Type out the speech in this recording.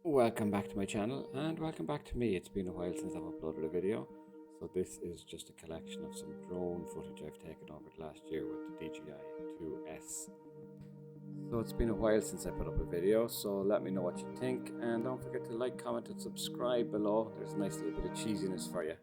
Welcome back to my channel and welcome back to me. It's been a while since I've uploaded a video. So this is just a collection of some drone footage I've taken over the last year with the DJI 2S. So it's been a while since I put up a video, so let me know what you think and don't forget to like, comment and subscribe below. There's a nice little bit of cheesiness for you.